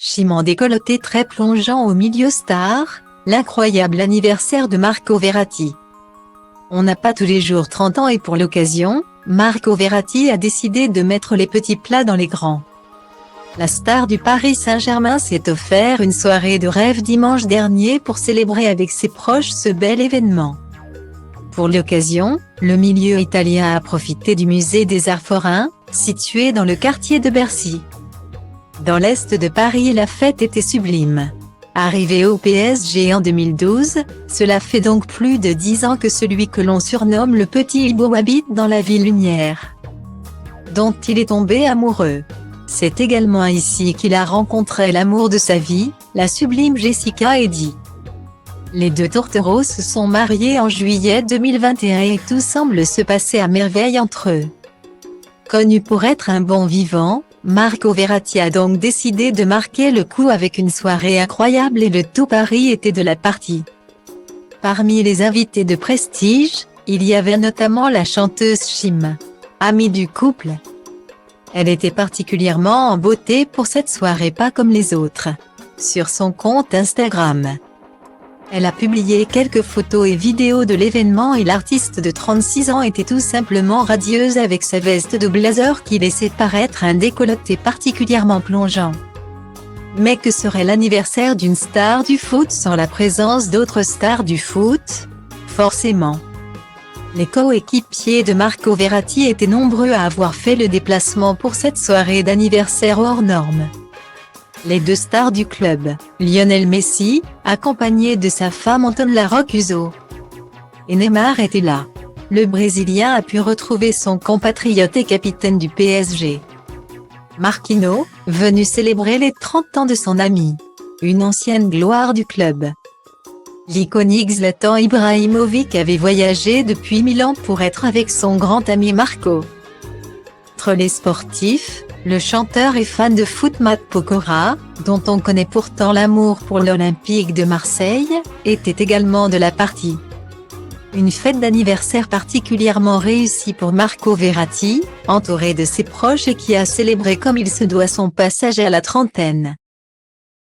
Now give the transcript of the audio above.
Chimant décolleté très plongeant au milieu star, l'incroyable anniversaire de Marco Verratti. On n'a pas tous les jours 30 ans et pour l'occasion, Marco Verratti a décidé de mettre les petits plats dans les grands. La star du Paris Saint-Germain s'est offert une soirée de rêve dimanche dernier pour célébrer avec ses proches ce bel événement. Pour l'occasion, le milieu italien a profité du musée des Arts Forains, situé dans le quartier de Bercy. Dans l'est de Paris, la fête était sublime. Arrivé au PSG en 2012, cela fait donc plus de 10 ans que celui que l'on surnomme le Petit Hibou habite dans la ville lumière, dont il est tombé amoureux. C'est également ici qu'il a rencontré l'amour de sa vie, la sublime Jessica Eddy. Les deux tourtereaux se sont mariés en juillet 2021 et tout semble se passer à merveille entre eux. Connu pour être un bon vivant, Marco Verratti a donc décidé de marquer le coup avec une soirée incroyable et le tout Paris était de la partie. Parmi les invités de prestige, il y avait notamment la chanteuse Chim, amie du couple. Elle était particulièrement en beauté pour cette soirée pas comme les autres. Sur son compte Instagram, elle a publié quelques photos et vidéos de l'événement et l'artiste de 36 ans était tout simplement radieuse avec sa veste de blazer qui laissait paraître un décolleté particulièrement plongeant. Mais que serait l'anniversaire d'une star du foot sans la présence d'autres stars du foot? Forcément. Les coéquipiers de Marco Verratti étaient nombreux à avoir fait le déplacement pour cette soirée d'anniversaire hors norme. Les deux stars du club, Lionel Messi, accompagné de sa femme Antonella Roccuzzo, et Neymar étaient là. Le Brésilien a pu retrouver son compatriote et capitaine du PSG, Marquinhos, venu célébrer les 30 ans de son ami, une ancienne gloire du club. L'iconique Zlatan Ibrahimovic avait voyagé depuis Milan pour être avec son grand ami Marco. Entre les sportifs, le chanteur et fan de foot Matt Pokora, dont on connaît pourtant l'amour pour l'Olympique de Marseille, était également de la partie. Une fête d'anniversaire particulièrement réussie pour Marco Verratti, entouré de ses proches et qui a célébré comme il se doit son passage à la trentaine.